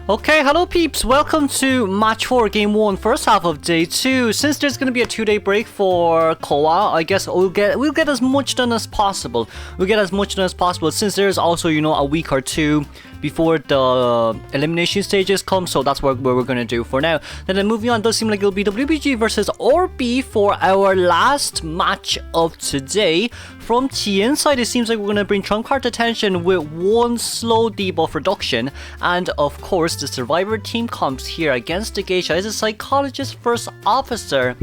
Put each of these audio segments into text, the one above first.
Okay, hello peeps, welcome to match 4 game 1 first half of day 2. Since there's going to be a 2-day break for COA, I guess we'll get as much done as possible. Since there's also, a week or two before the elimination stages come, so that's what we're going to do for now. Then moving on, does seem like it'll be WBG versus RB for our last match of today. From TN side, it seems like we're going to bring trump card attention with one slow debuff reduction, and of course the survivor team comes here against the Geisha is a psychologist first officer.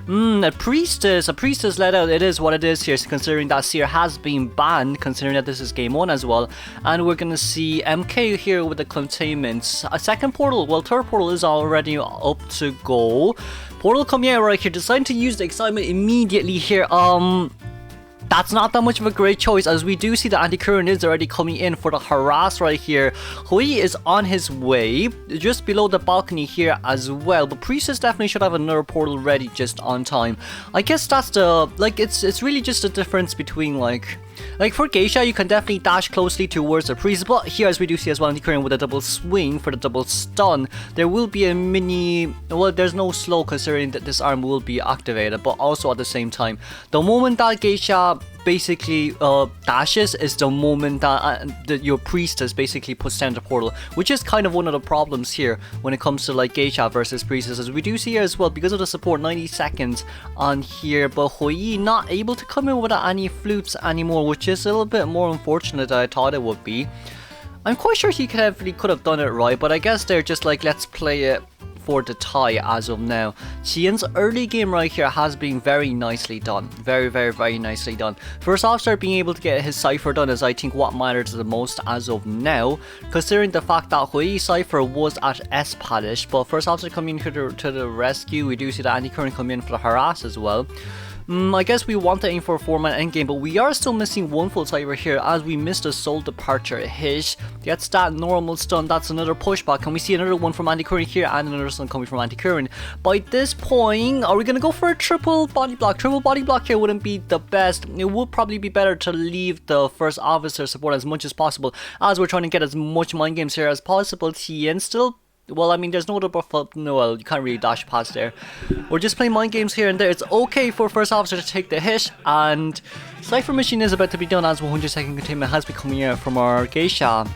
A priestess let out. It is what it is here, considering that Seer has been banned, considering that this is game 1 as well. And we're gonna see MK here with the containment. A second portal, well, third portal is already up to go. Portal coming out right here, deciding to use the excitement immediately here. That's not that much of a great choice, as we do see the anti-current is already coming in for the harass right here. Hui is on his way, just below the balcony here as well. But Priestess definitely should have another portal ready just on time. I guess that's the, it's really just the difference between, like for Geisha, you can definitely dash closely towards the Priestess, but here as we do see as well, anti-current with a double swing for the double stun, there will be a mini, well, there's no slow considering that this arm will be activated, but also at the same time, the moment that Geisha basically dashes is the moment that your Priestess basically puts down the portal, which is kind of one of the problems here when it comes to like Geisha versus Priestess, as we do see here as well, because of the support 90 seconds on here, but Hui not able to come in without any flutes anymore, which is a little bit more unfortunate than I thought it would be. I'm quite sure he could have done it right, but I guess they're just like, let's play it for the tie as of now. Qian's early game right here has been very nicely done. Very nicely done. First officer being able to get his cipher done is I think what matters the most as of now, considering the fact that Hui's cipher was at S-Palish, but first officer coming to the rescue. We do see the anti-current come in for the harass as well. I guess we want to aim for a 4-man endgame, but we are still missing one full cipher here as we missed a soul departure hit. Gets that normal stun, that's another pushback. Can we see another one from anti-current here and another stun coming from anti-current? By this point, are we going to go for a triple body block? Triple body block here wouldn't be the best. It would probably be better to leave the first officer support as much as possible, as we're trying to get as much mind games here as possible. TN still, well, I mean, there's no other buff up. No, well, you can't really dash past there. We're just playing mind games here and there. It's okay for first officer to take the hit, and Cypher Machine is about to be done as 100-second containment has been coming out from our Geisha.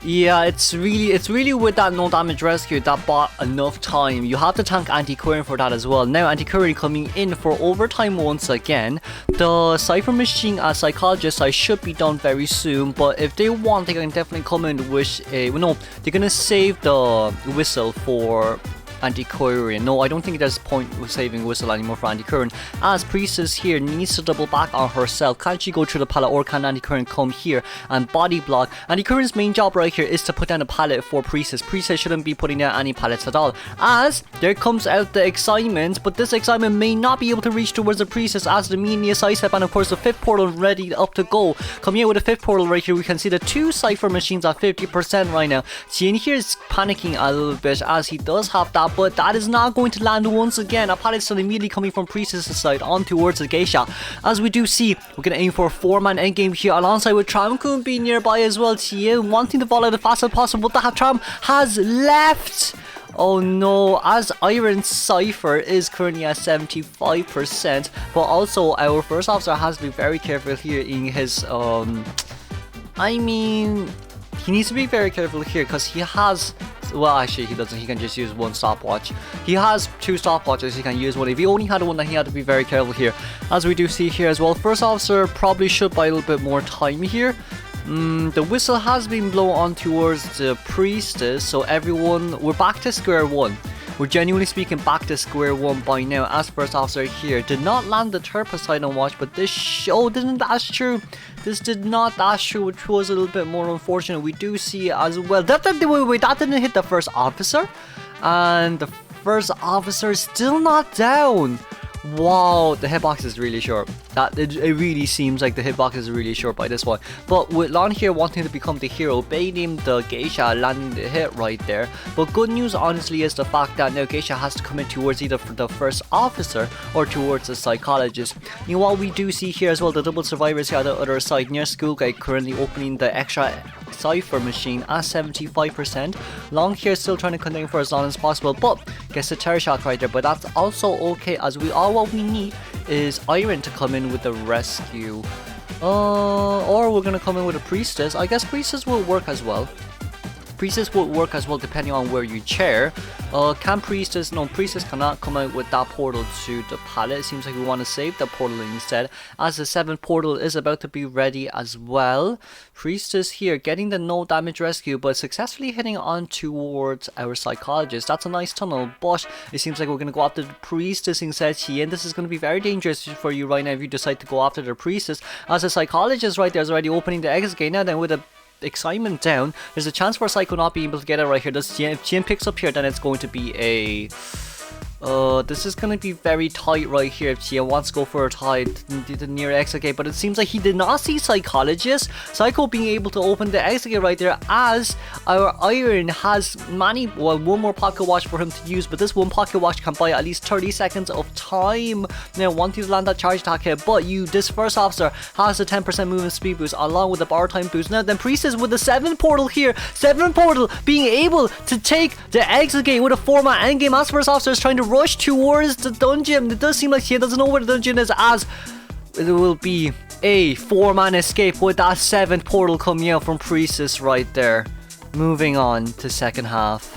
Yeah, it's really with that no damage rescue that bought enough time. You have to tank anti-current for that as well. Now anti-current coming in for overtime once again. The Cypher Machine as psychologist I should be done very soon, but if they want they can definitely come in with a, no, they're gonna save the whistle for anti-current. No, I don't think there's a point with saving whistle anymore for anti-current, as Priestess here needs to double back on herself. Can she go through the pallet, or can anti-current come here and body block? Anti-current's main job right here is to put down a pallet for Priestess. Priestess shouldn't be putting down any pallets at all, as there comes out the excitement, but this excitement may not be able to reach towards the Priestess as the mini sidestep, and of course the 5th portal ready up to go. Coming out with the 5th portal right here, we can see the 2 Cypher Machines at 50% right now. Qian here is panicking a little bit as he does have that, but that is not going to land once again. A pallet stun immediately coming from Priestess' side on towards the Geisha. As we do see, we're going to aim for a 4-man endgame here alongside with Tramkun being nearby as well. Qian wanting to fall out as fast as possible, but the Tram has left. Oh no, as Iron Cypher is currently at 75%, but also our first officer has to be very careful here in his, I mean, he needs to be very careful here because he has, well, actually he doesn't, he can just use one stopwatch. He has 2 stopwatches, he can use one. If he only had one, then he had to be very careful here, as we do see here as well. First officer probably should buy a little bit more time here. The whistle has been blown on towards the Priestess, so everyone, we're back to square one. We're genuinely speaking back to square one by now, as first officer here did not land the third Poseidon watch, but this show didn't dash through. This did not dash through, which was a little bit more unfortunate. We do see as well that didn't hit the first officer, and the first officer is still not down. Wow, the hitbox is really short. It really seems like the hitbox is really short by this one. But with Lon here wanting to become the hero, baiting the Geisha, landing the hit right there. But good news honestly is the fact that now Geisha has to come in towards either the first officer or towards the psychologist. Meanwhile, we do see here as well the double survivors here on the other side near Schoolgate currently opening the extra Cypher machine at 75%. Long here still trying to contain for as long as possible, but gets a terror shock right there. But that's also okay, as what we need is Iron to come in with the rescue. Or we're gonna come in with a Priestess. I guess Priestess will work as well. Priestess will work as well depending on where you chair. Can Priestess? No, Priestess cannot come out with that portal to the pallet. It seems like we want to save the portal instead, as the 7th portal is about to be ready as well. Priestess here getting the no damage rescue, but successfully heading on towards our psychologist. That's a nice tunnel, but it seems like we're going to go after the Priestess instead, and this is going to be very dangerous for you right now if you decide to go after the Priestess, as the psychologist right there is already opening the exit gate now. Then with a excitement down, there's a chance for Psycho not being able to get it right here. If Jin picks up here, then it's going to be a this is going to be very tight right here if Chia wants to go for a tie the near exit gate, but it seems like he did not see Psychologist. Psycho being able to open the exit gate right there, as our Iron has one more pocket watch for him to use, but this one pocket watch can buy at least 30 seconds of time. Now wanting to land that charge attack here, but this first officer has a 10% movement speed boost along with the bar time boost. Now then Priestess with the 7th portal here, 7th portal being able to take the exit gate with a 4-man endgame, as first officer is trying to rush towards the dungeon. It does seem like he doesn't know where the dungeon is, as it will be a 4-man escape with that 7th portal coming out from Priestess right there. Moving on to second half.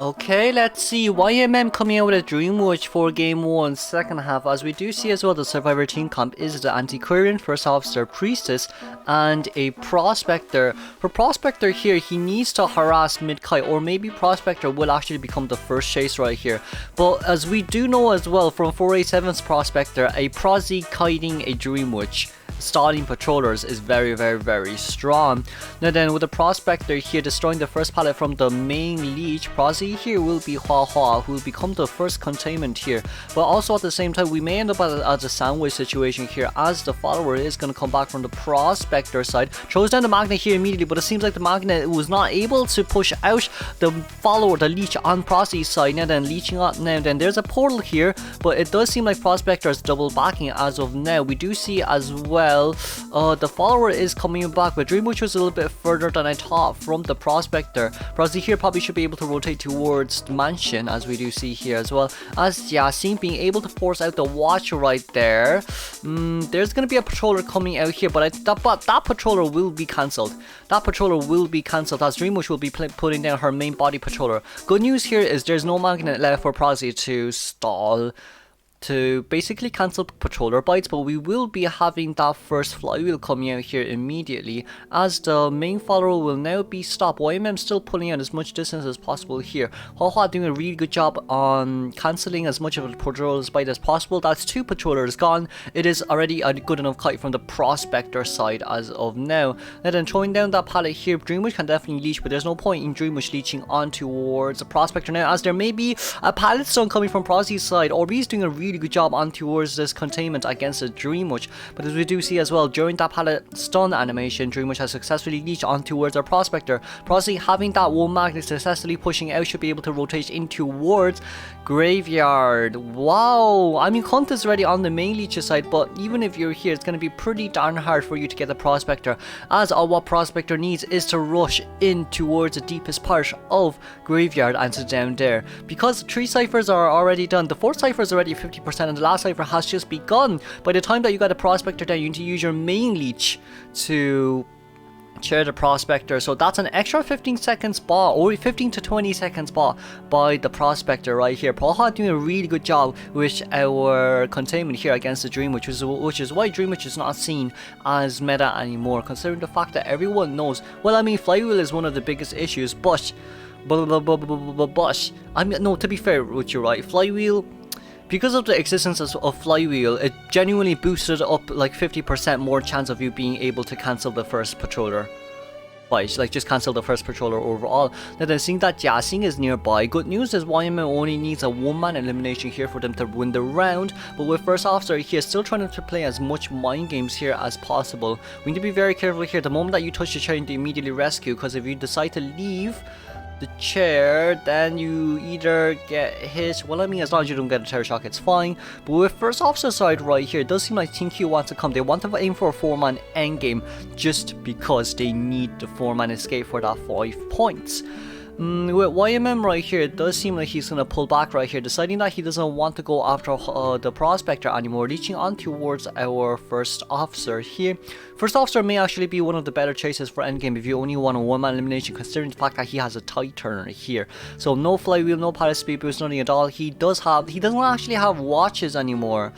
Okay, let's see. YMM coming out with a Dream Watch for Game 1, second half. As we do see as well, the Survivor team comp is the Antiquarian, First Officer, Priestess, and a Prospector. For Prospector here, he needs to harass Mid-Kite, or maybe Prospector will actually become the first chase right here. But as we do know as well from 487's Prospector, a Prosy kiting a Dream Watch stalling patrollers is very, very, very strong. Now then, with the Prospector here destroying the first pallet from the main leech, Prosy here will be Hua Hua, who will become the first containment here. But also at the same time, we may end up at a sandwich situation here, as the follower is going to come back from the Prospector side, throws down the magnet here immediately, but it seems like the magnet was not able to push out the follower, the leech on Prosy's side. Now then, leeching up now, then there's a portal here, but it does seem like Prospector is double backing as of now. We do see as well the follower is coming back, but Dream Watch was a little bit further than I thought from the Prospector. Prosy here probably should be able to rotate towards the mansion, as we do see here as well, as Yasin being able to force out the watch right there. There's going to be a patroller coming out here, but that patroller will be cancelled. That patroller will be cancelled, as Dream Watch will be putting down her main body patroller. Good news here is there's no magnet left for Prosy to stall, to basically cancel patroller bites, but we will be having that first flywheel coming out here immediately, as the main follower will now be stopped. YMM still pulling out as much distance as possible here. Hua doing a really good job on cancelling as much of a patroller's bite as possible. That's 2 patrollers gone. It is already a good enough kite from the Prospector side as of now. And then throwing down that pallet here, Dreamwitch can definitely leech, but there's no point in Dreamwitch leeching on towards the Prospector now, as there may be a pallet stun coming from Prosy's side. Orbeez doing a really good job on towards this containment against the Dreamwatch, but as we do see as well, during that pallet stun animation, Dreamwatch has successfully leached on towards our Prospector. Prosy having that one magnet successfully pushing out should be able to rotate in towards Graveyard. Wow, I mean Hunt is already on the main leech's side, but even if you're here, it's going to be pretty darn hard for you to get the Prospector, as all what Prospector needs is to rush in towards the deepest part of Graveyard and to down there. Because 3 ciphers are already done, the 4th cipher is already 50%, and the last cipher has just begun. By the time that you got a Prospector down, you need to use your main leech to chair the Prospector, so that's an extra 15 seconds spot, or 15 to 20 seconds spot by the Prospector right here. Paha doing a really good job with our containment here against the Dream, which is why Dream Witch is not seen as meta anymore, considering the fact that everyone knows, well, I mean Flywheel is one of the biggest issues, but I mean, no, to be fair with you, right, Flywheel, because of the existence of Flywheel, it genuinely boosted up like 50% more chance of you being able to cancel the first patroller. Like just cancel the first patroller overall. Now then, seeing that Yasin is nearby, good news is YMM only needs a 1-man elimination here for them to win the round, but with First Officer here still trying to play as much mind games here as possible. We need to be very careful here. The moment that you touch the chair, you need to immediately rescue, because if you decide to leave the chair, then you either get hit. Well, I mean, as long as you don't get a terror shock, it's fine. But with first officer side right here, it does seem like Team Q wants to come. They want to aim for a 4-man endgame just because they need the 4-man escape for that 5 points. With YMM right here, it does seem like he's going to pull back right here, deciding that he doesn't want to go after the Prospector anymore, reaching on towards our first officer here. First officer may actually be one of the better choices for endgame if you only want a 1-man elimination, considering the fact that he has a tight turner here. So no flywheel, no pilot speed boost, nothing at all. He doesn't actually have watches anymore.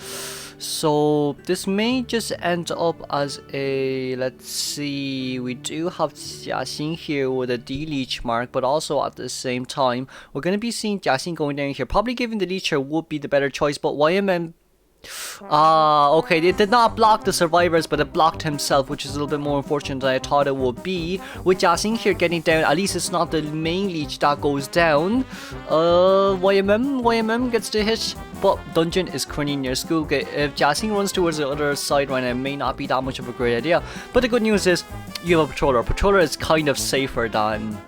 So this may just end up as a, let's see, we do have Jiaxing here with a D-Leech mark, but also at the same time, we're going to be seeing Jiaxing going down here. Probably giving the Leecher would be the better choice, but YMM... okay, it did not block the survivors, but it blocked himself, which is a little bit more unfortunate than I thought it would be. With Jiaxing here getting down, at least it's not the main leech that goes down. YMM gets the hit, but Dungeon is currently near Schoolgate. If Jiaxing runs towards the other side right now, it may not be that much of a great idea. But the good news is, you have a Patroller. Patroller is kind of safer than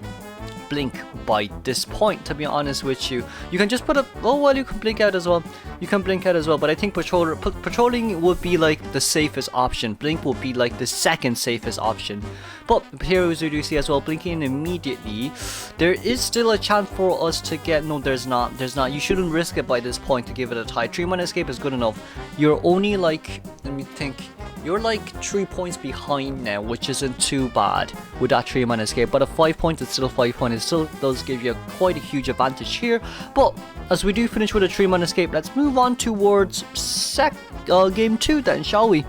Blink by this point, to be honest with you. You can just put a, oh well, you can blink out as well. You can blink out as well, but I think patrolling would be like the safest option. Blink would be like the second safest option. But here as we do see as well, blinking immediately, there is still a chance for us to get, no there's not. You shouldn't risk it by this point to give it a tie. 3-man escape is good enough. You're only like, let me think, you're like 3 points behind now, which isn't too bad with that 3-man escape. But at 5 points, it's still 5 points. It still does give you quite a huge advantage here. But as we do finish with a 3-man escape, let's move on towards game 2 then, shall we?